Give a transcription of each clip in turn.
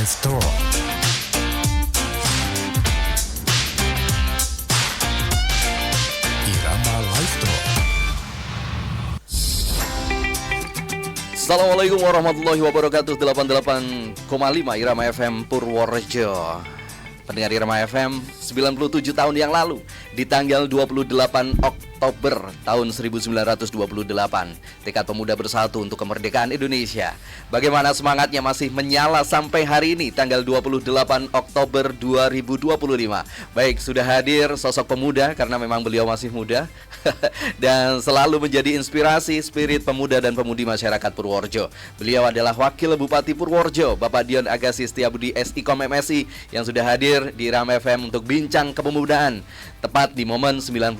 Live Talk. Irama Live Talk. Assalamualaikum warahmatullahi wabarakatuh. 88,5 Irama FM Purworejo. Pendengar Irama FM 97 tahun yang lalu, di tanggal 28 Oktober tahun 1928, tekad pemuda bersatu untuk kemerdekaan Indonesia. Bagaimana semangatnya masih menyala sampai hari ini, tanggal 28 Oktober 2025. Baik, sudah hadir sosok pemuda karena memang beliau masih muda dan selalu menjadi inspirasi spirit pemuda dan pemudi masyarakat Purworejo. Beliau adalah Wakil Bupati Purworejo, Bapak Dion Agassi Setiabudi SIKOM MSI, yang sudah hadir di Irama FM untuk bincang kepemudaan, tepat di momen 97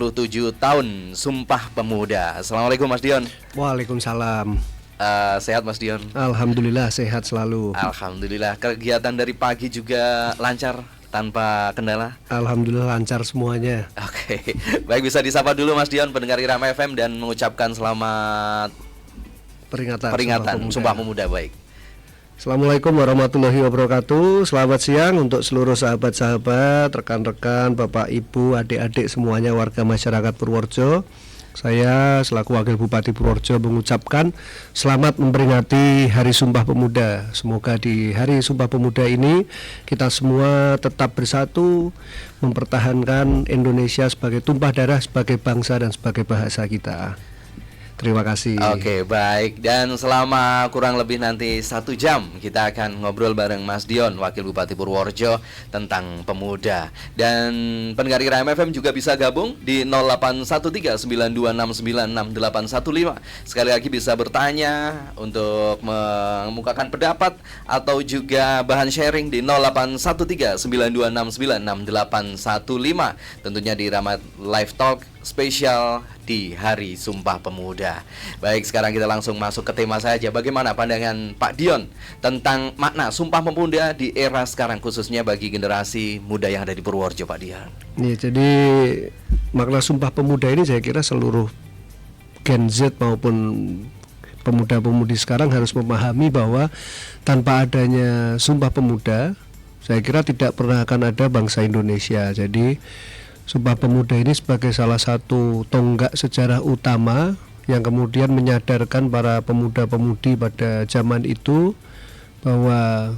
tahun Sumpah Pemuda. Assalamualaikum Mas Dion. Waalaikumsalam. Sehat Mas Dion? Alhamdulillah sehat selalu. Alhamdulillah. Kegiatan dari pagi juga lancar tanpa kendala? Alhamdulillah lancar semuanya. Oke. Baik, bisa disapa dulu Mas Dion pendengar Irama FM dan mengucapkan selamat peringatan Sumpah Pemuda. Baik. Assalamualaikum warahmatullahi wabarakatuh. Selamat siang untuk seluruh sahabat-sahabat, rekan-rekan, bapak, ibu, adik-adik semuanya warga masyarakat Purworejo. Saya selaku Wakil Bupati Purworejo mengucapkan selamat memperingati Hari Sumpah Pemuda. Semoga di Hari Sumpah Pemuda ini kita semua tetap bersatu mempertahankan Indonesia sebagai tumpah darah, sebagai bangsa dan sebagai bahasa kita. Terima kasih. Oke, baik. Dan selama kurang lebih nanti 1 jam kita akan ngobrol bareng Mas Dion, Wakil Bupati Purworejo, tentang pemuda. Dan pendengar Irama FM juga bisa gabung di 081392696815. Sekali lagi bisa bertanya untuk mengemukakan pendapat atau juga bahan sharing di 081392696815. Tentunya di Irama Live Talk spesial di Hari Sumpah Pemuda. Baik, sekarang kita langsung masuk ke tema saja. Bagaimana pandangan Pak Dion tentang makna Sumpah Pemuda di era sekarang, khususnya bagi generasi muda yang ada di Purworejo, Pak Dion? Ya, jadi makna Sumpah Pemuda ini saya kira seluruh Gen Z maupun pemuda-pemudi sekarang harus memahami bahwa tanpa adanya Sumpah Pemuda, saya kira tidak pernah akan ada bangsa Indonesia. Jadi Sumpah Pemuda ini sebagai salah satu tonggak sejarah utama yang kemudian menyadarkan para pemuda-pemudi pada zaman itu bahwa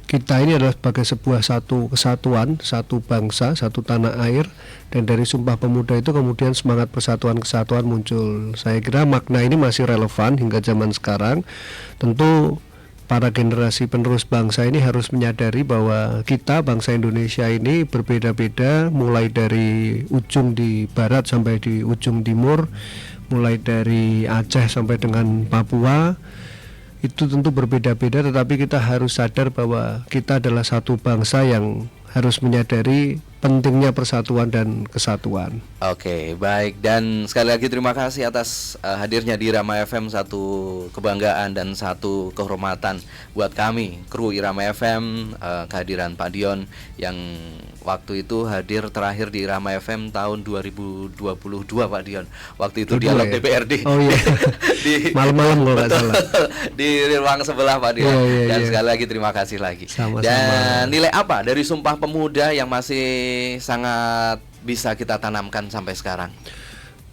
kita ini adalah sebagai sebuah satu kesatuan, satu bangsa, satu tanah air. Dan dari Sumpah Pemuda itu kemudian semangat persatuan kesatuan muncul. Saya kira makna ini masih relevan hingga zaman sekarang. Tentu para generasi penerus bangsa ini harus menyadari bahwa kita bangsa Indonesia ini berbeda-beda, mulai dari ujung di barat sampai di ujung timur, mulai dari Aceh sampai dengan Papua. Itu tentu berbeda-beda, tetapi kita harus sadar bahwa kita adalah satu bangsa yang harus menyadari pentingnya persatuan dan kesatuan. Oke, baik. Dan sekali lagi terima kasih atas hadirnya di Irama FM. Satu kebanggaan dan satu kehormatan buat kami, kru Irama FM, kehadiran Pak Dion yang waktu itu hadir terakhir di Irama FM tahun 2022, Pak Dion. Waktu itu dialog ya? DPRD. Oh iya. Di malam-malam kalau nggak salah. Di ruang sebelah, Pak Dion. Dan sekali lagi terima kasih lagi. Sama-sama. Dan nilai apa dari Sumpah Pemuda yang masih sangat bisa kita tanamkan sampai sekarang?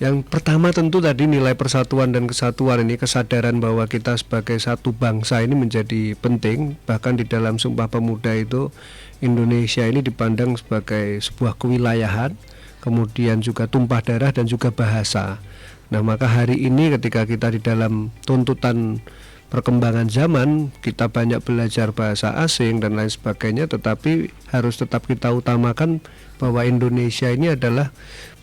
Yang pertama tentu tadi nilai persatuan dan kesatuan ini, kesadaran bahwa kita sebagai satu bangsa ini menjadi penting. Bahkan di dalam Sumpah Pemuda itu Indonesia ini dipandang sebagai sebuah kewilayahan, kemudian juga tumpah darah dan juga bahasa. Nah, maka hari ini ketika kita di dalam tuntutan perkembangan zaman, kita banyak belajar bahasa asing dan lain sebagainya, tetapi harus tetap kita utamakan bahwa Indonesia ini adalah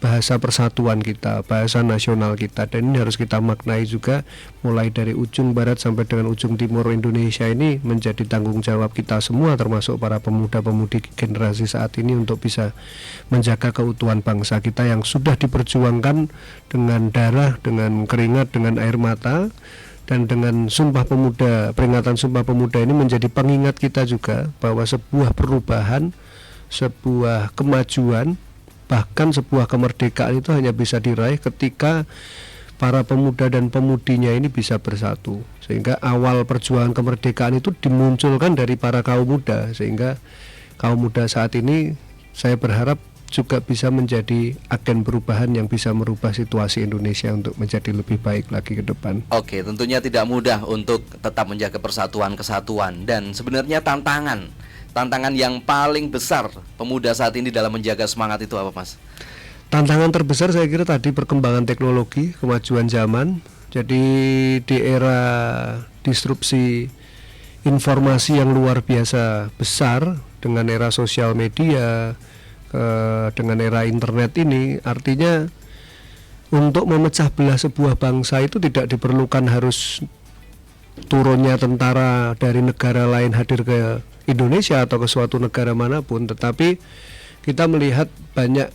bahasa persatuan kita, bahasa nasional kita, dan ini harus kita maknai juga mulai dari ujung barat sampai dengan ujung timur Indonesia ini menjadi tanggung jawab kita semua, termasuk para pemuda-pemudi generasi saat ini untuk bisa menjaga keutuhan bangsa kita yang sudah diperjuangkan dengan darah, dengan keringat, dengan air mata. Dan dengan Sumpah Pemuda, peringatan Sumpah Pemuda ini menjadi pengingat kita juga bahwa sebuah perubahan, sebuah kemajuan, bahkan sebuah kemerdekaan itu hanya bisa diraih ketika para pemuda dan pemudinya ini bisa bersatu, sehingga awal perjuangan kemerdekaan itu dimunculkan dari para kaum muda, sehingga kaum muda saat ini saya berharap juga bisa menjadi agen perubahan yang bisa merubah situasi Indonesia untuk menjadi lebih baik lagi ke depan. Oke, tentunya tidak mudah untuk tetap menjaga persatuan kesatuan, dan sebenarnya tantangan yang paling besar pemuda saat ini dalam menjaga semangat itu apa, Mas? Tantangan terbesar saya kira tadi perkembangan teknologi, kemajuan zaman. Jadi di era disrupsi informasi yang luar biasa besar dengan era sosial media, dengan era internet ini, artinya untuk memecah belah sebuah bangsa itu tidak diperlukan harus turunnya tentara dari negara lain hadir ke Indonesia atau ke suatu negara manapun, tetapi kita melihat banyak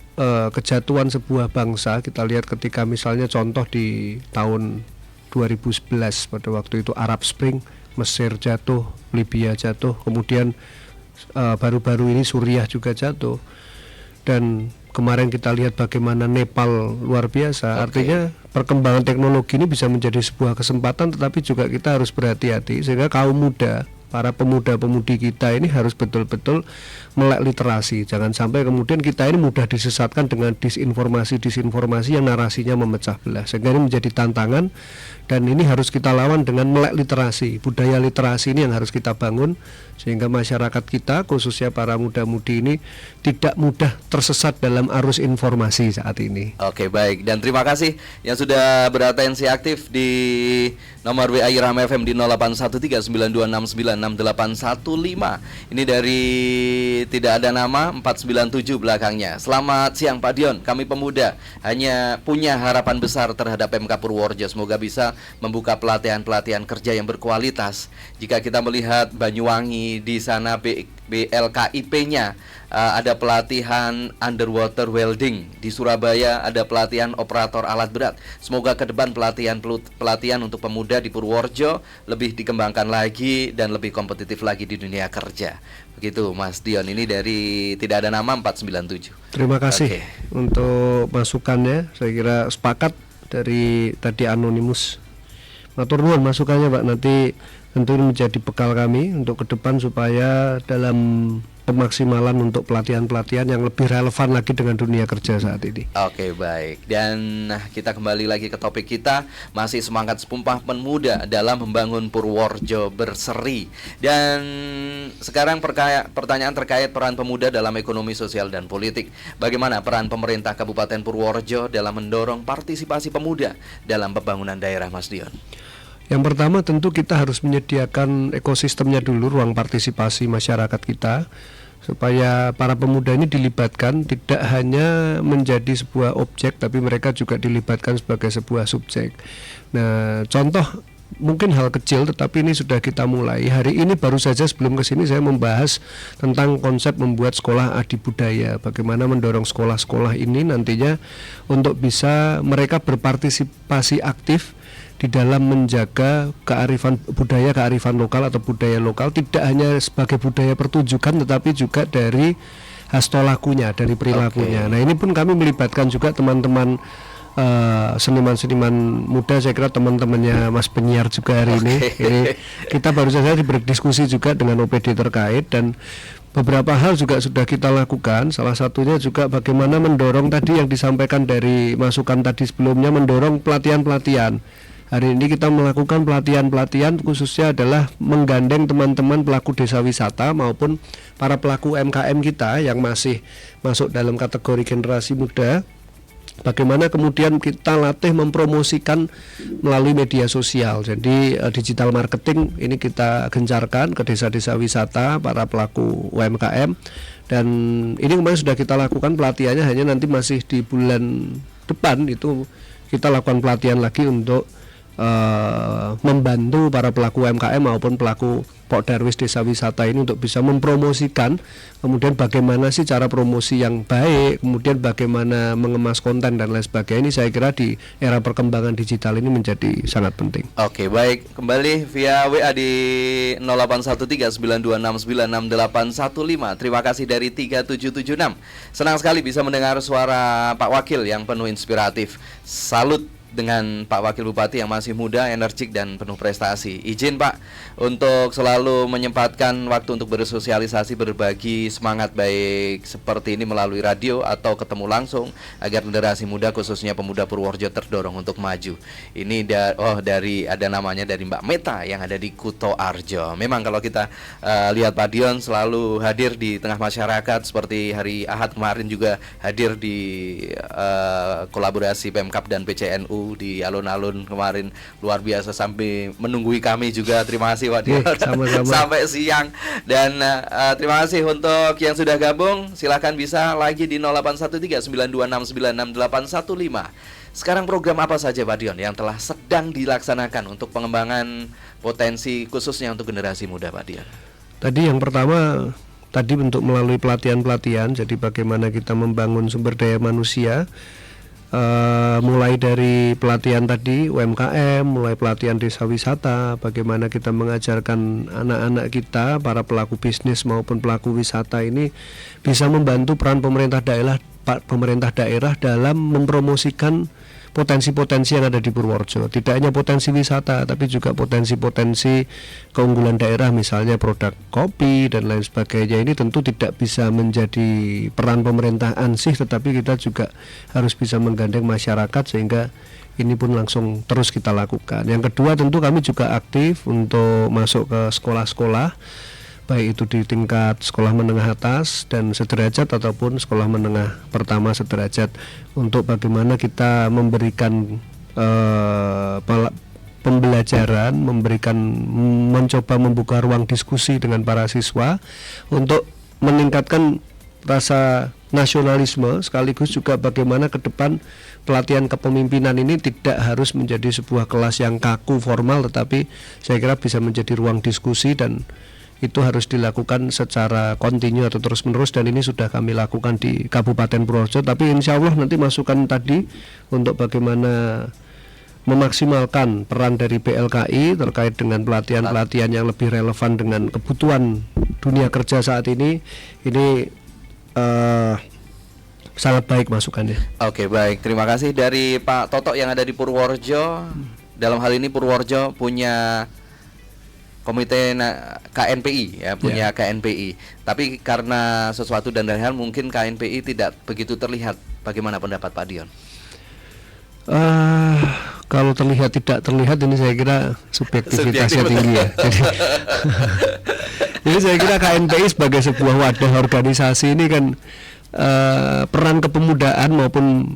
kejatuhan sebuah bangsa. Kita lihat ketika misalnya contoh di tahun 2011 pada waktu itu Arab Spring, Mesir jatuh, Libya jatuh, kemudian baru-baru ini Suriah juga jatuh, dan kemarin kita lihat bagaimana Nepal luar biasa. Artinya perkembangan teknologi ini bisa menjadi sebuah kesempatan, tetapi juga kita harus berhati-hati sehingga kaum muda, para pemuda-pemudi kita ini harus betul-betul melek literasi. Jangan sampai kemudian kita ini mudah disesatkan dengan disinformasi yang narasinya memecah belah. Sehingga ini menjadi tantangan, dan ini harus kita lawan dengan melek literasi. Budaya literasi ini yang harus kita bangun sehingga masyarakat kita, khususnya para muda-mudi ini, tidak mudah tersesat dalam arus informasi saat ini. Oke, baik, dan terima kasih yang sudah beratensi aktif di nomor WA Irama FM di 081392696815. Ini dari tidak ada nama 497 belakangnya. Selamat siang Pak Dion, kami pemuda hanya punya harapan besar terhadap MK Purworejo. Semoga bisa membuka pelatihan-pelatihan kerja yang berkualitas. Jika kita melihat Banyuwangi, di sana BLKIP-nya ada pelatihan underwater welding, di Surabaya ada pelatihan operator alat berat. Semoga ke depan pelatihan untuk pemuda di Purworejo lebih dikembangkan lagi dan lebih kompetitif lagi di dunia kerja. Begitu Mas Dion, ini dari tidak ada nama 497. Terima kasih untuk masukannya. Saya kira sepakat dari tadi Anonimus. Matur nuwun masukannya Pak, nanti tentu ini menjadi bekal kami untuk ke depan supaya dalam pemaksimalan untuk pelatihan-pelatihan yang lebih relevan lagi dengan dunia kerja saat ini. Oke, baik. Dan kita kembali lagi ke topik kita, masih semangat Sumpah Pemuda dalam membangun Purworejo berseri. Dan sekarang pertanyaan terkait peran pemuda dalam ekonomi, sosial, dan politik. Bagaimana peran pemerintah Kabupaten Purworejo dalam mendorong partisipasi pemuda dalam pembangunan daerah, Mas Dion? Yang pertama tentu kita harus menyediakan ekosistemnya dulu, ruang partisipasi masyarakat kita, supaya para pemuda ini dilibatkan, tidak hanya menjadi sebuah objek, tapi mereka juga dilibatkan sebagai sebuah subjek. Nah, contoh mungkin hal kecil, tetapi ini sudah kita mulai. Hari ini baru saja sebelum ke sini saya membahas tentang konsep membuat sekolah adibudaya. Bagaimana mendorong sekolah-sekolah ini nantinya untuk bisa mereka berpartisipasi aktif di dalam menjaga kearifan budaya, kearifan lokal atau budaya lokal, tidak hanya sebagai budaya pertunjukan tetapi juga dari hastolakunya, dari perilakunya. Nah, ini pun kami melibatkan juga teman-teman seniman-seniman muda. Saya kira teman-temannya Mas penyiar juga hari ini. Ini kita baru saja berdiskusi juga dengan OPD terkait, dan beberapa hal juga sudah kita lakukan. Salah satunya juga bagaimana mendorong tadi yang disampaikan dari masukan tadi sebelumnya, mendorong pelatihan-pelatihan. Hari ini kita melakukan pelatihan-pelatihan khususnya adalah menggandeng teman-teman pelaku desa wisata maupun para pelaku UMKM kita yang masih masuk dalam kategori generasi muda. Bagaimana kemudian kita latih mempromosikan melalui media sosial. Jadi digital marketing ini kita gencarkan ke desa-desa wisata, para pelaku UMKM. Dan ini kemarin sudah kita lakukan pelatihannya, hanya nanti masih di bulan depan itu kita lakukan pelatihan lagi untuk membantu para pelaku UMKM maupun pelaku Pok Darwis desa wisata ini untuk bisa mempromosikan, kemudian bagaimana sih cara promosi yang baik, kemudian bagaimana mengemas konten dan lain sebagainya. Ini saya kira di era perkembangan digital ini menjadi sangat penting. Oke, baik, kembali via WA di 081392696815. Terima kasih dari 3776. Senang sekali bisa mendengar suara Pak Wakil yang penuh inspiratif. Salut dengan Pak Wakil Bupati yang masih muda, energik dan penuh prestasi. Izin Pak untuk selalu menyempatkan waktu untuk bersosialisasi, berbagi semangat baik seperti ini melalui radio atau ketemu langsung agar generasi muda khususnya pemuda Purworejo terdorong untuk maju. Ini dari ada namanya dari Mbak Meta yang ada di Kuto Arjo. Memang kalau kita lihat Pak Dion selalu hadir di tengah masyarakat, seperti hari Ahad kemarin juga hadir di kolaborasi Pemkab dan PCNU di alun-alun kemarin, luar biasa sampai menunggui kami juga. Terima kasih Pak Dion sampai siang. Dan terima kasih untuk yang sudah gabung. Silakan bisa lagi di 081392696815. Sekarang program apa saja Pak Dion yang telah sedang dilaksanakan untuk pengembangan potensi khususnya untuk generasi muda Pak Dion? Tadi yang pertama untuk melalui pelatihan-pelatihan, jadi bagaimana kita membangun sumber daya manusia, mulai dari pelatihan tadi UMKM, mulai pelatihan desa wisata, bagaimana kita mengajarkan anak-anak kita, para pelaku bisnis maupun pelaku wisata ini bisa membantu peran pemerintah daerah dalam mempromosikan potensi-potensi yang ada di Purworejo. Tidak hanya potensi wisata, tapi juga potensi-potensi keunggulan daerah, misalnya produk kopi dan lain sebagainya. Ini tentu tidak bisa menjadi peran pemerintah ansih, tetapi kita juga harus bisa menggandeng masyarakat sehingga ini pun langsung terus kita lakukan. Yang kedua, tentu kami juga aktif untuk masuk ke sekolah-sekolah, baik itu di tingkat sekolah menengah atas dan sederajat ataupun sekolah menengah pertama sederajat, untuk bagaimana kita memberikan pembelajaran, mencoba membuka ruang diskusi dengan para siswa untuk meningkatkan rasa nasionalisme, sekaligus juga bagaimana ke depan pelatihan kepemimpinan ini tidak harus menjadi sebuah kelas yang kaku formal, tetapi saya kira bisa menjadi ruang diskusi dan itu harus dilakukan secara kontinu atau terus menerus, dan ini sudah kami lakukan di Kabupaten Purworejo. Tapi insya Allah nanti masukan tadi untuk bagaimana memaksimalkan peran dari PLKI terkait dengan pelatihan-pelatihan yang lebih relevan dengan kebutuhan dunia kerja saat ini sangat baik masukannya. Oke, baik, terima kasih dari Pak Toto yang ada di Purworejo. Dalam hal ini Purworejo punya komite KNPI ya, punya KNPI. Tapi karena sesuatu dan lain hal mungkin KNPI tidak begitu terlihat. Bagaimana pendapat Pak Dion? Kalau terlihat tidak terlihat ini saya kira subjektivitasnya tinggi ya. Jadi saya kira KNPI sebagai sebuah wadah organisasi ini kan peran kepemudaan maupun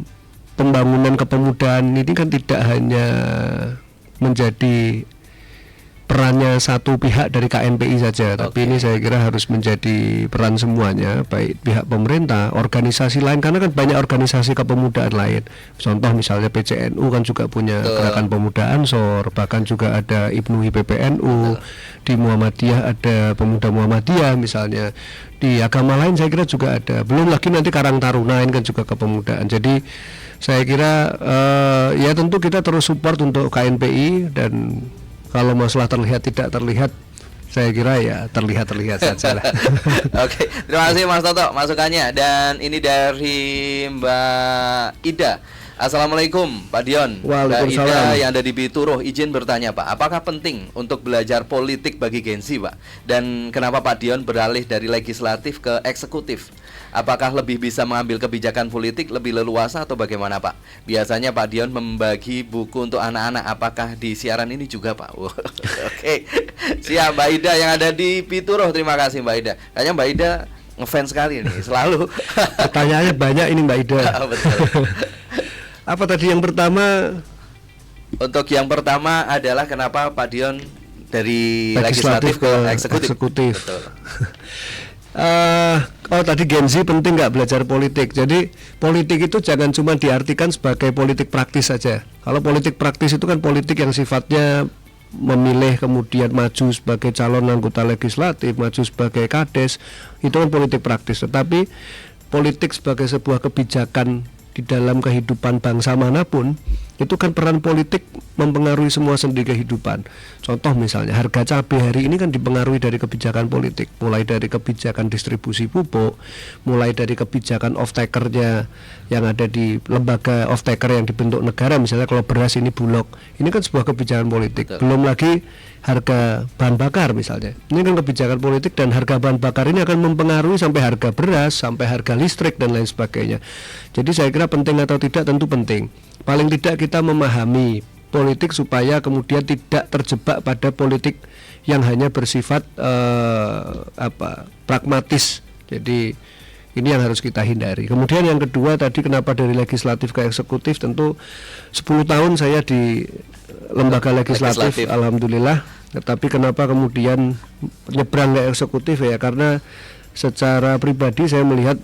pembangunan kepemudaan ini kan tidak hanya menjadi perannya satu pihak dari KNPI saja, tapi ini saya kira harus menjadi peran semuanya, baik pihak pemerintah, organisasi lain, karena kan banyak organisasi kepemudaan lain. Contoh misalnya PCNU kan juga punya gerakan pemuda Ansor, bahkan juga ada IPNUI PPNU, di Muhammadiyah ada pemuda Muhammadiyah misalnya, di agama lain saya kira juga ada. Belum lagi nanti Karang Taruna ini kan juga kepemudaan. Jadi saya kira ya tentu kita terus support untuk KNPI, dan kalau masalah terlihat tidak terlihat, saya kira ya terlihat saja. Oke, terima kasih Mas Toto masukannya. Dan ini dari Mbak Ida. Assalamualaikum Pak Dion. Mbak Ida yang ada di Bituruh izin bertanya Pak, apakah penting untuk belajar politik bagi Gen Z Pak? Dan kenapa Pak Dion beralih dari legislatif ke eksekutif? Apakah lebih bisa mengambil kebijakan politik lebih leluasa atau bagaimana Pak? Biasanya Pak Dion membagi buku untuk anak-anak, apakah di siaran ini juga Pak? Oke, siap Mbak Ida yang ada di Bituruh. Terima kasih Mbak Ida. Kayaknya Mbak Ida ngefans sekali nih, selalu. Pertanyaannya banyak ini Mbak Ida. Betul. Apa tadi yang pertama? Untuk yang pertama adalah kenapa Pak Dion dari legislatif ke eksekutif. Betul. Tadi Gen Z penting nggak belajar politik. Jadi politik itu jangan cuma diartikan sebagai politik praktis saja. Kalau politik praktis itu kan politik yang sifatnya memilih kemudian maju sebagai calon anggota legislatif, maju sebagai kades, itu kan politik praktis. Tetapi politik sebagai sebuah kebijakan di dalam kehidupan bangsa manapun itu kan peran politik mempengaruhi semua sendi kehidupan. Contoh misalnya harga cabai hari ini kan dipengaruhi dari kebijakan politik, mulai dari kebijakan distribusi pupuk, mulai dari kebijakan off-takernya yang ada di lembaga off-taker yang dibentuk negara. Misalnya kalau beras ini Bulog, ini kan sebuah kebijakan politik. Betul. Belum lagi harga bahan bakar misalnya, ini kan kebijakan politik, dan harga bahan bakar ini akan mempengaruhi sampai harga beras, sampai harga listrik dan lain sebagainya. Jadi saya kira penting atau tidak, tentu penting. Paling tidak kita memahami politik supaya kemudian tidak terjebak pada politik yang hanya bersifat pragmatis. Jadi ini yang harus kita hindari. Kemudian yang kedua tadi, kenapa dari legislatif ke eksekutif, tentu 10 tahun saya di lembaga legislatif. Alhamdulillah. Tetapi kenapa kemudian nyebrang ke eksekutif ya, karena secara pribadi saya melihat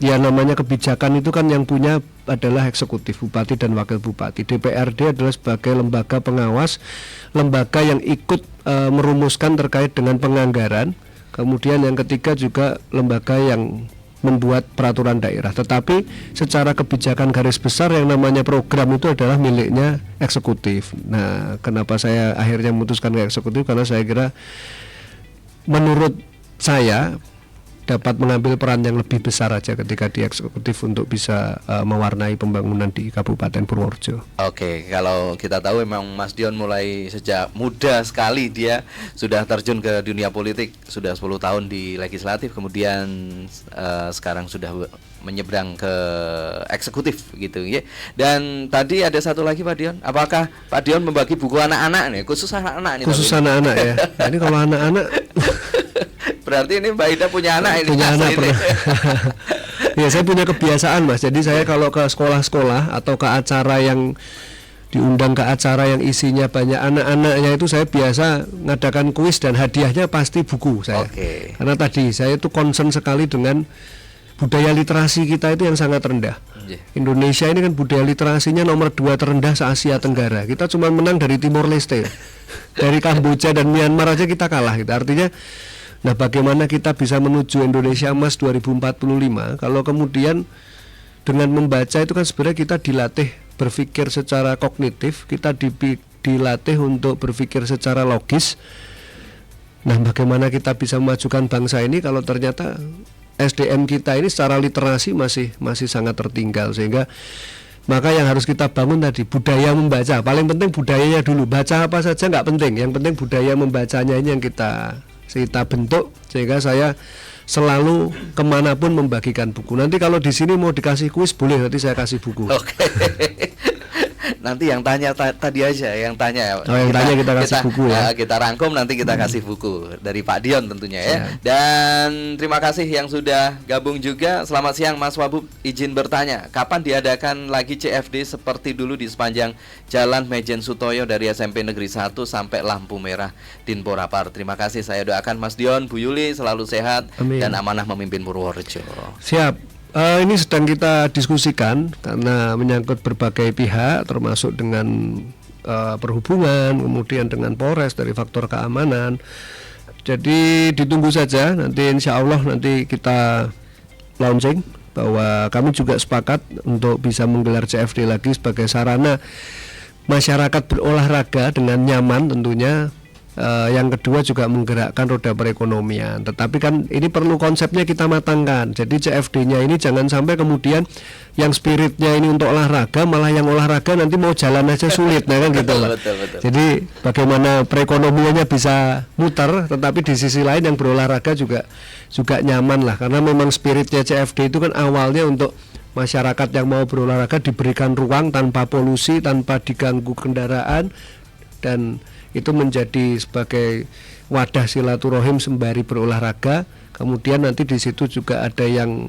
ya namanya kebijakan itu kan yang punya adalah eksekutif, bupati dan wakil bupati. DPRD adalah sebagai lembaga pengawas, lembaga yang ikut merumuskan terkait dengan penganggaran. Kemudian yang ketiga juga lembaga yang membuat peraturan daerah. Tetapi secara kebijakan garis besar yang namanya program itu adalah miliknya eksekutif. Nah, kenapa saya akhirnya memutuskan ke eksekutif? Karena saya kira menurut saya dapat mengambil peran yang lebih besar aja ketika di eksekutif untuk bisa mewarnai pembangunan di Kabupaten Purworejo. Oke, kalau kita tahu memang Mas Dion mulai sejak muda sekali dia sudah terjun ke dunia politik, sudah 10 tahun di legislatif, kemudian sekarang sudah menyeberang ke eksekutif gitu ya. Dan tadi ada satu lagi Pak Dion, apakah Pak Dion membagi buku anak-anak nih, khusus anak-anak nih? Khusus anak-anak ya. Nah, ini kalau anak-anak berarti ini Mbak Ida punya anak ini. Punya anak pernah. Ya, saya punya kebiasaan Mas. Jadi saya kalau ke sekolah-sekolah atau ke acara yang diundang, ke acara yang isinya banyak anak-anaknya, itu saya biasa ngadakan kuis dan hadiahnya pasti buku saya. Oke. Karena tadi saya itu concern sekali dengan budaya literasi kita itu yang sangat rendah. Indonesia ini kan budaya literasinya nomor 2 terendah se-Asia Tenggara. Kita cuma menang dari Timor Leste. Dari Kamboja dan Myanmar aja kita kalah gitu. Artinya, nah bagaimana kita bisa menuju Indonesia Emas 2045 kalau kemudian dengan membaca itu kan sebenarnya kita dilatih berpikir secara kognitif, kita dilatih untuk berpikir secara logis. Nah, bagaimana kita bisa memajukan bangsa ini kalau ternyata SDM kita ini secara literasi masih sangat tertinggal, sehingga maka yang harus kita bangun tadi budaya membaca. Paling penting budayanya dulu. Baca apa saja nggak penting, yang penting budaya membacanya ini yang kita bentuk, sehingga saya selalu kemanapun membagikan buku. Nanti kalau di sini mau dikasih kuis boleh, nanti saya kasih buku. Oke. Nanti yang tanya tadi aja, yang tanya. Oh, yang tanya kita kasih buku ya. Kita rangkum, nanti kita kasih buku dari Pak Dion tentunya ya. Dan terima kasih yang sudah gabung juga. Selamat siang Mas Wabub, izin bertanya, kapan diadakan lagi CFD seperti dulu di sepanjang Jalan Mejen Sutoyo dari SMP Negeri 1 sampai lampu merah Dinpora Par. Terima kasih, saya doakan Mas Dion, Bu Yuli selalu sehat. Amin. Dan amanah memimpin Purworejo. Siap. Ini sedang kita diskusikan karena menyangkut berbagai pihak, termasuk dengan perhubungan, kemudian dengan Polres dari faktor keamanan. Jadi ditunggu saja, nanti insya Allah nanti kita launching bahwa kami juga sepakat untuk bisa menggelar CFD lagi sebagai sarana masyarakat berolahraga dengan nyaman tentunya. Yang kedua juga menggerakkan roda perekonomian. Tetapi kan ini perlu konsepnya kita matangkan. Jadi CFD-nya ini jangan sampai kemudian yang spiritnya ini untuk olahraga, malah yang olahraga nanti mau jalan aja sulit, nah kan gitu Pak. Betul. Jadi bagaimana perekonomiannya bisa muter, tetapi di sisi lain yang berolahraga juga nyaman lah. Karena memang spiritnya CFD itu kan awalnya untuk masyarakat yang mau berolahraga diberikan ruang tanpa polusi, tanpa diganggu kendaraan, dan itu menjadi sebagai wadah silaturahim sembari berolahraga. Kemudian nanti di situ juga ada yang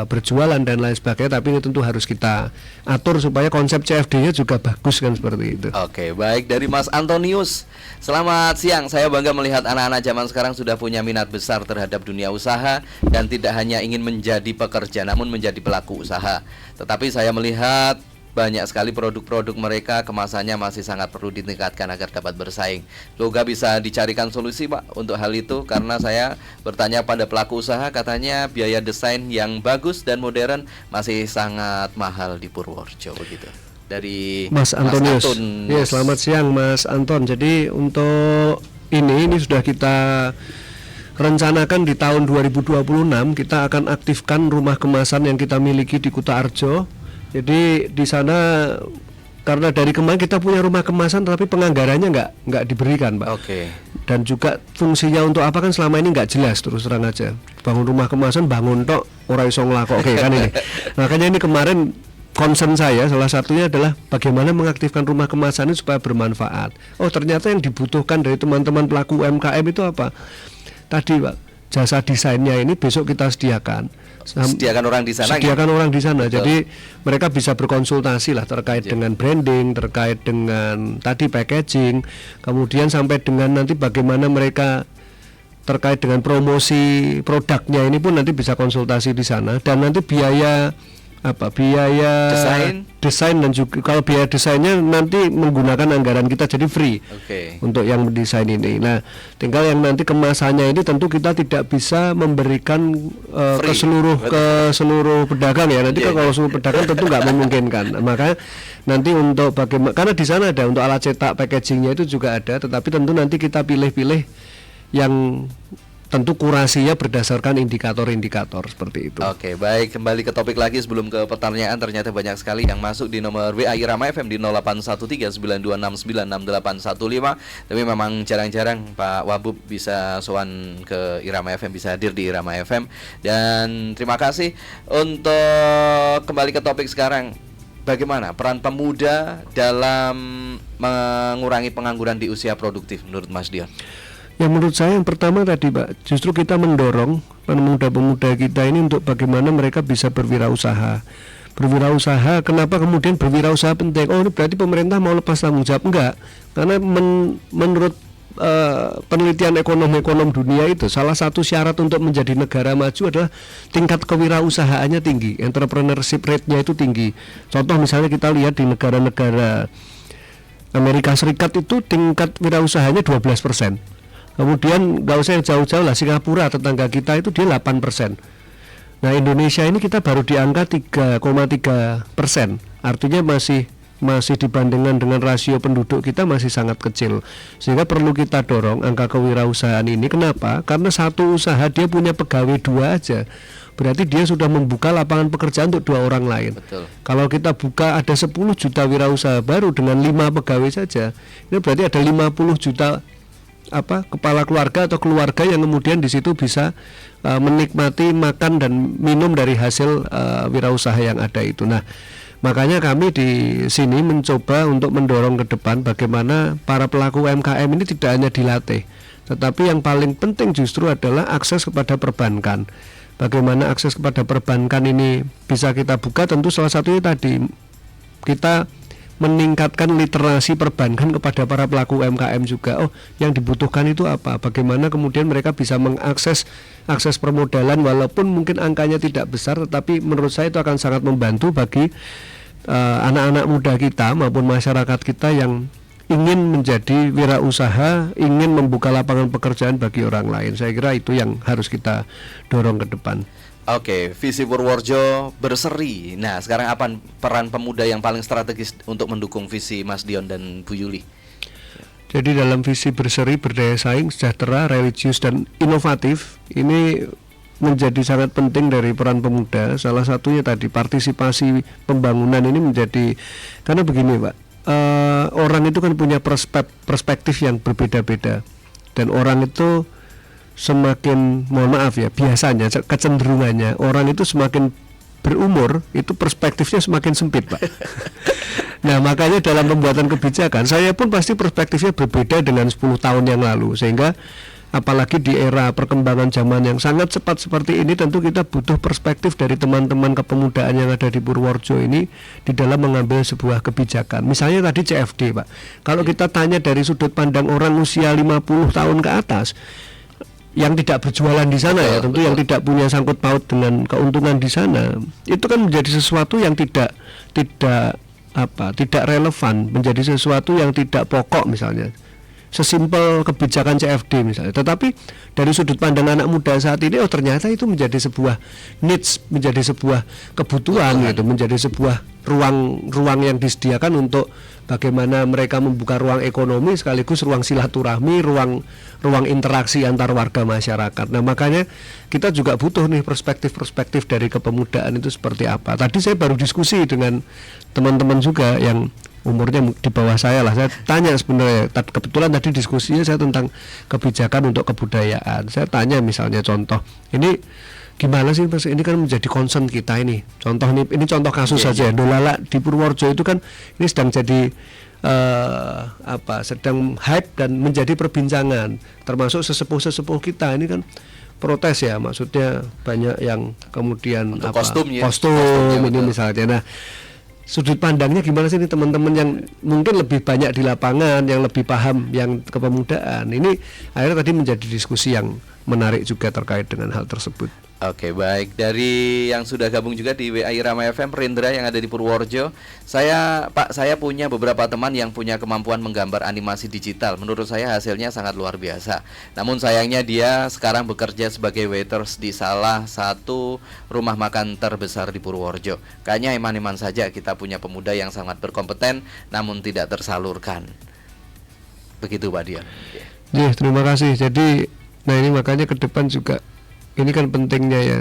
berjualan dan lain sebagainya. Tapi ini tentu harus kita atur supaya konsep CFD-nya juga bagus kan, seperti itu. Oke, baik, dari Mas Antonius. Selamat siang, saya bangga melihat anak-anak zaman sekarang sudah punya minat besar terhadap dunia usaha dan tidak hanya ingin menjadi pekerja namun menjadi pelaku usaha. Tetapi saya melihat banyak sekali produk-produk mereka kemasannya masih sangat perlu ditingkatkan agar dapat bersaing. Semoga bisa dicarikan solusi Pak untuk hal itu, karena saya bertanya pada pelaku usaha, katanya biaya desain yang bagus dan modern masih sangat mahal di Purworejo begitu. dari Mas Antonius. Antun. Ya, selamat siang Mas Anton. Jadi untuk ini sudah kita rencanakan di tahun 2026 kita akan aktifkan rumah kemasan yang kita miliki di Kutoarjo. Jadi di sana karena dari kemarin kita punya rumah kemasan tapi penganggarannya nggak diberikan, Pak. Oke. Dan juga fungsinya untuk apa kan selama ini nggak jelas, terus terang aja. Bangun rumah kemasan bangun tok ora iso nglakokke kan ini. Makanya ini kemarin concern saya salah satunya adalah bagaimana mengaktifkan rumah kemasan ini supaya bermanfaat. Oh, ternyata yang dibutuhkan dari teman-teman pelaku UMKM itu apa? Tadi, Pak, jasa desainnya ini besok kita sediakan. Sediakan orang di sana. Sediakan gitu? orang di sana. Betul. Jadi mereka bisa berkonsultasi lah terkait dengan branding, terkait dengan tadi packaging, kemudian sampai dengan nanti bagaimana mereka terkait dengan promosi produknya ini pun nanti bisa konsultasi di sana. Dan nanti biaya desain dan juga kalau biaya desainnya nanti menggunakan anggaran kita jadi free. Untuk yang mendesain ini. Nah, tinggal yang nanti kemasannya ini tentu kita tidak bisa memberikan ke seluruh pedagang ya. Nanti kalau seluruh pedagang tentu nggak memungkinkan. Maka nanti untuk bagaimana, karena di sana ada untuk alat cetak packagingnya itu juga ada, tetapi tentu nanti kita pilih-pilih yang tentu kurasinya berdasarkan indikator-indikator seperti itu. Oke, baik, kembali ke topik lagi sebelum ke pertanyaan. Ternyata banyak sekali yang masuk di nomor WA Irama FM di 081392696815. Tapi memang jarang-jarang Pak Wabub bisa sowan ke Irama FM, bisa hadir di Irama FM. Dan terima kasih. Untuk kembali ke topik sekarang, bagaimana peran pemuda dalam mengurangi pengangguran di usia produktif menurut Mas Dion? Ya, menurut saya yang pertama tadi, Pak, justru kita mendorong pemuda-pemuda kita ini untuk bagaimana mereka bisa berwirausaha. Berwirausaha, kenapa kemudian berwirausaha penting? Oh, ini berarti pemerintah mau lepas tanggung jawab? Enggak, karena menurut penelitian ekonom dunia itu salah satu syarat untuk menjadi negara maju adalah tingkat kewirausahaannya tinggi, entrepreneurship rate-nya itu tinggi. Contoh misalnya kita lihat di negara-negara Amerika Serikat itu tingkat wirausahanya 12%. Kemudian nggak usah yang jauh-jauh lah, Singapura tetangga kita itu dia 8%. Nah, Indonesia ini kita baru di angka 3,3%. Artinya masih dibandingkan dengan rasio penduduk kita masih sangat kecil. Sehingga perlu kita dorong angka kewirausahaan ini. Kenapa? Karena satu usaha dia punya pegawai 2 aja. Berarti dia sudah membuka lapangan pekerjaan untuk 2 orang lain. Betul. Kalau kita buka ada 10 juta wirausaha baru dengan 5 pegawai saja, ini berarti ada 50 juta kepala keluarga atau keluarga yang kemudian di situ bisa menikmati makan dan minum dari hasil wirausaha yang ada itu. Nah, makanya kami di sini mencoba untuk mendorong ke depan bagaimana para pelaku UMKM ini tidak hanya dilatih, tetapi yang paling penting justru adalah akses kepada perbankan. Bagaimana akses kepada perbankan ini bisa kita buka, tentu salah satunya tadi kita meningkatkan literasi perbankan kepada para pelaku UMKM juga. Oh, yang dibutuhkan itu apa? Bagaimana kemudian mereka bisa mengakses permodalan walaupun mungkin angkanya tidak besar, tetapi menurut saya itu akan sangat membantu bagi anak-anak muda kita maupun masyarakat kita yang ingin menjadi wirausaha, ingin membuka lapangan pekerjaan bagi orang lain. Saya kira itu yang harus kita dorong ke depan. Oke, visi Purworejo berseri. Nah, sekarang apa peran pemuda yang paling strategis untuk mendukung visi Mas Dion dan Bu Yuli? Jadi dalam visi berseri, berdaya saing, sejahtera, religius dan inovatif ini menjadi sangat penting dari peran pemuda. Salah satunya tadi partisipasi pembangunan ini menjadi, karena begini, Pak, orang itu kan punya perspektif yang berbeda-beda, dan orang itu semakin, mohon maaf ya, biasanya kecenderungannya orang itu semakin berumur itu perspektifnya semakin sempit, Pak. Nah, makanya dalam pembuatan kebijakan saya pun pasti perspektifnya berbeda dengan 10 tahun yang lalu, sehingga apalagi di era perkembangan zaman yang sangat cepat seperti ini, tentu kita butuh perspektif dari teman-teman kepemudaan yang ada di Purworejo ini di dalam mengambil sebuah kebijakan. Misalnya tadi CFD, Pak. Kalau kita tanya dari sudut pandang orang usia 50 tahun ke atas yang tidak berjualan di sana, ya tentu yang tidak punya sangkut paut dengan keuntungan di sana, itu kan menjadi sesuatu yang tidak relevan, menjadi sesuatu yang tidak pokok misalnya. sesimpel kebijakan CFD misalnya. Tetapi dari sudut pandang anak muda saat ini, ternyata itu menjadi sebuah needs, menjadi sebuah kebutuhan gitu, menjadi sebuah ruang yang disediakan untuk bagaimana mereka membuka ruang ekonomi sekaligus ruang silaturahmi, ruang interaksi antar warga masyarakat. Nah, makanya kita juga butuh nih perspektif dari kepemudaan itu seperti apa. Tadi saya baru diskusi dengan teman-teman juga yang umurnya di bawah saya lah. Saya tanya sebenarnya, kebetulan tadi diskusinya saya tentang kebijakan untuk kebudayaan. Saya tanya misalnya contoh, ini gimana sih Mas, ini kan menjadi concern kita ini. Contoh ini contoh kasus saja. Dolala di Purworejo itu kan ini sedang jadi sedang hype dan menjadi perbincangan. Termasuk sesepuh kita ini kan protes ya, maksudnya banyak yang kemudian kostum ini misalnya. Nah, sudut pandangnya gimana sih ini teman-teman yang mungkin lebih banyak di lapangan, yang lebih paham yang kepemudaan. Ini akhirnya tadi menjadi diskusi yang menarik juga terkait dengan hal tersebut. Oke, baik. Dari yang sudah gabung juga di WA Irama FM, Rendra yang ada di Purworejo. Saya punya beberapa teman yang punya kemampuan menggambar animasi digital. Menurut saya hasilnya sangat luar biasa. Namun sayangnya dia sekarang bekerja sebagai waiters di salah satu rumah makan terbesar di Purworejo. Kayaknya iman-iman saja kita punya pemuda yang sangat berkompeten namun tidak tersalurkan. Begitu Pak Dion. Terima kasih. Jadi, nah ini makanya ke depan juga ini kan pentingnya ya,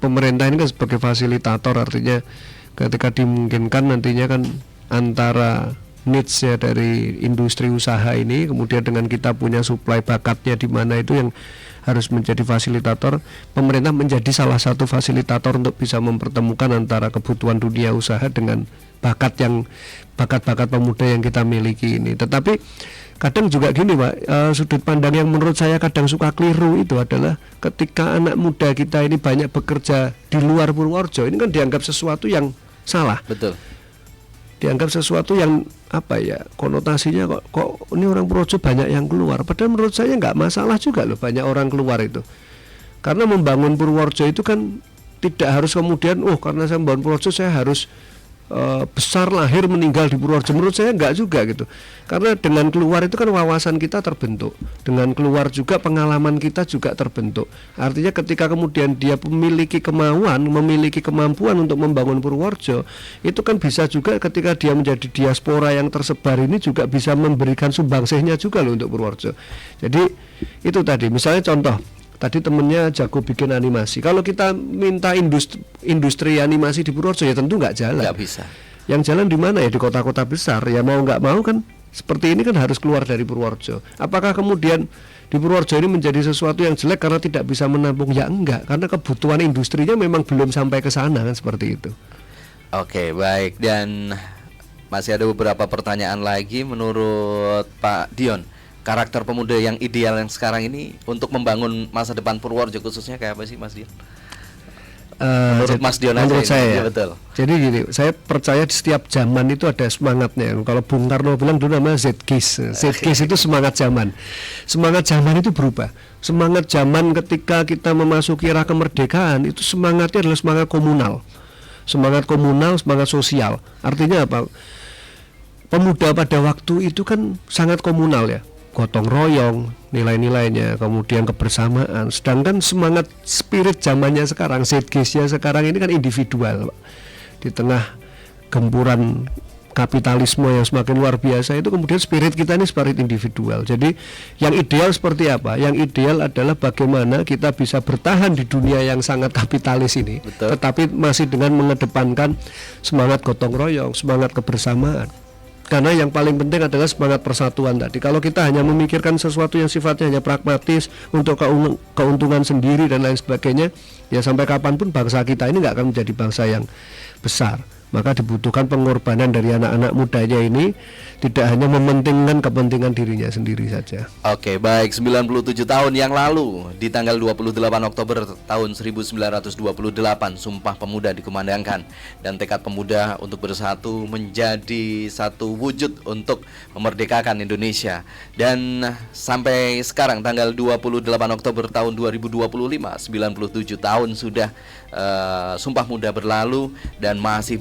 pemerintah ini kan sebagai fasilitator, artinya ketika dimungkinkan nantinya kan antara needs ya dari industri usaha ini, kemudian dengan kita punya supply bakatnya di mana itu yang harus menjadi fasilitator. Pemerintah menjadi salah satu fasilitator untuk bisa mempertemukan antara kebutuhan dunia usaha dengan bakat-bakat pemuda yang kita miliki ini. Tetapi kadang juga gini Pak, sudut pandang yang menurut saya kadang suka keliru itu adalah ketika anak muda kita ini banyak bekerja di luar Purworejo, ini kan dianggap sesuatu yang salah. Betul. Dianggap sesuatu yang konotasinya kok ini orang Purworejo banyak yang keluar. Padahal menurut saya nggak masalah juga loh banyak orang keluar itu. Karena membangun Purworejo itu kan tidak harus kemudian karena saya membangun Purworejo saya harus besar lahir meninggal di Purworejo. Menurut saya enggak juga gitu. Karena dengan keluar itu kan wawasan kita terbentuk. Dengan keluar juga pengalaman kita juga terbentuk. Artinya ketika kemudian dia memiliki kemampuan untuk membangun Purworejo, itu kan bisa juga ketika dia menjadi diaspora yang tersebar ini juga bisa memberikan sumbangsihnya juga loh untuk Purworejo. Jadi itu tadi misalnya contoh, tadi temennya jago bikin animasi. Kalau kita minta industri animasi di Purworejo ya tentu nggak jalan. Nggak bisa. Yang jalan di mana ya, di kota-kota besar. Ya mau nggak mau kan seperti ini kan harus keluar dari Purworejo. Apakah kemudian di Purworejo ini menjadi sesuatu yang jelek karena tidak bisa menampung? Ya enggak, karena kebutuhan industrinya memang belum sampai ke sana kan, seperti itu. Oke, baik. Dan masih ada beberapa pertanyaan lagi menurut Pak Dion. Karakter pemuda yang ideal yang sekarang ini untuk membangun masa depan Purworejo khususnya kayak apa sih Mas Dion? Menurut Mas Dion aja menurut ini, saya ya, betul. Jadi gini, saya percaya di setiap zaman itu ada semangatnya. Kalau Bung Karno bilang dulu namanya Zeitgeist itu semangat zaman. Semangat zaman itu berubah. Semangat zaman ketika kita memasuki era kemerdekaan itu semangatnya adalah semangat komunal. Semangat komunal, semangat sosial. Artinya apa? Pemuda pada waktu itu kan sangat komunal ya. Gotong royong, nilai-nilainya, kemudian kebersamaan. Sedangkan semangat spirit zamannya sekarang, zeitgeistnya sekarang ini kan individual, Pak. Di tengah gempuran kapitalisme yang semakin luar biasa itu kemudian spirit kita ini spirit individual. Jadi yang ideal seperti apa? Yang ideal adalah bagaimana kita bisa bertahan di dunia yang sangat kapitalis ini. Betul. Tetapi masih dengan mengedepankan semangat gotong royong, semangat kebersamaan. Karena yang paling penting adalah semangat persatuan tadi. Kalau kita hanya memikirkan sesuatu yang sifatnya hanya pragmatis untuk keuntungan sendiri dan lain sebagainya, ya sampai kapanpun bangsa kita ini nggak akan menjadi bangsa yang besar. Maka dibutuhkan pengorbanan dari anak-anak mudanya ini, tidak hanya mementingkan kepentingan dirinya sendiri saja. Oke, baik. 97 tahun yang lalu di tanggal 28 Oktober tahun 1928 Sumpah Pemuda dikumandangkan dan tekad pemuda untuk bersatu menjadi satu wujud untuk memerdekakan Indonesia. Dan sampai sekarang tanggal 28 Oktober tahun 2025, 97 tahun sudah Sumpah Pemuda berlalu dan masih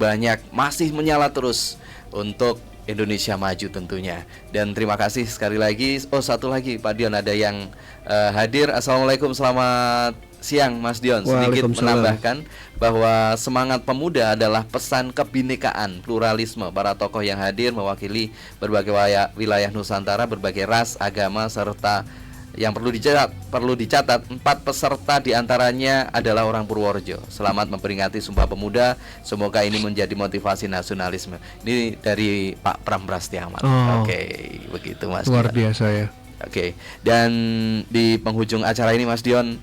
menyala terus untuk Indonesia maju tentunya. Dan terima kasih sekali lagi. Oh, satu lagi Pak Dion, ada yang hadir. Assalamualaikum, selamat siang Mas Dion. Sedikit menambahkan bahwa semangat pemuda adalah pesan kebinekaan, pluralisme. Para tokoh yang hadir mewakili berbagai wilayah Nusantara, berbagai ras, agama, serta yang perlu dicatat 4 peserta diantaranya adalah orang Purworejo. Selamat memperingati Sumpah Pemuda. Semoga ini menjadi motivasi nasionalisme. Ini dari Pak Pram Prastiamat. Oke, begitu Mas. Luar biasa ya. Oke, dan di penghujung acara ini Mas Dion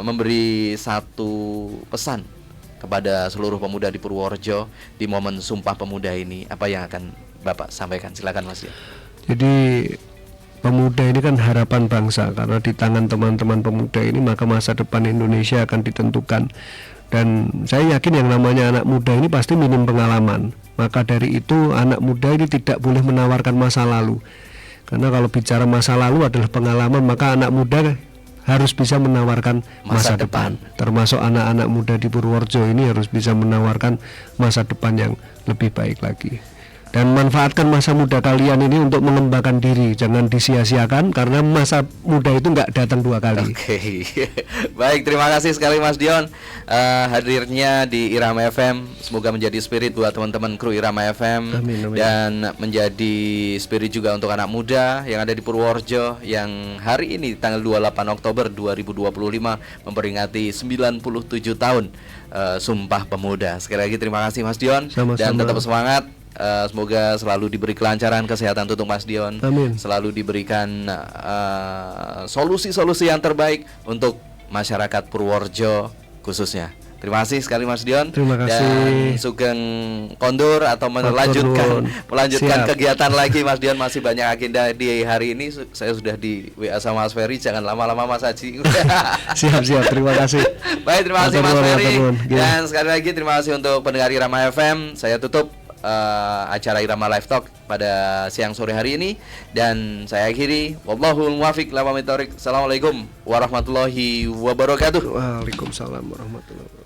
memberi satu pesan kepada seluruh pemuda di Purworejo di momen Sumpah Pemuda ini. Apa yang akan Bapak sampaikan? Silakan Mas Dion. Jadi pemuda ini kan harapan bangsa, karena di tangan teman-teman pemuda ini maka masa depan Indonesia akan ditentukan. Dan saya yakin yang namanya anak muda ini pasti minim pengalaman. Maka dari itu anak muda ini tidak boleh menawarkan masa lalu. Karena kalau bicara masa lalu adalah pengalaman, maka anak muda harus bisa menawarkan masa depan. Termasuk anak-anak muda di Purworejo ini harus bisa menawarkan masa depan yang lebih baik lagi. Dan manfaatkan masa muda kalian ini untuk mengembangkan diri. Jangan disia-siakan, karena masa muda itu nggak datang 2 kali. Oke. Baik, terima kasih sekali Mas Dion hadirnya di Irama FM. Semoga menjadi spirit buat teman-teman kru Irama FM. Amin, amin. Dan menjadi spirit juga untuk anak muda yang ada di Purworejo, yang hari ini tanggal 28 Oktober 2025 memperingati 97 tahun Sumpah Pemuda. Sekali lagi terima kasih Mas Dion. Sama-sama. Dan tetap semangat. Semoga selalu diberi kelancaran kesehatan untuk Mas Dion. Amin. Selalu diberikan solusi-solusi yang terbaik untuk masyarakat Purworejo khususnya. Terima kasih sekali Mas Dion. Terima kasih. Dan Sugeng kondur atau melanjutkan Siap. kegiatan lagi Mas Dion, masih banyak agenda di hari ini. Saya sudah di WA sama Mas Ferry, jangan lama-lama Mas Haji. Siap, terima kasih. Baik, terima kasih Mas Matur nuwun, Ferry. matur nuwun. Dan sekali lagi terima kasih untuk pendengar Irama FM. Saya tutup acara Irama Live Talk pada siang sore hari ini, dan saya akhiri wallahul muwaffiq ila aqwamit thoriq. Assalamualaikum warahmatullahi wabarakatuh. Waalaikumsalam warahmatullahi wabarakatuh.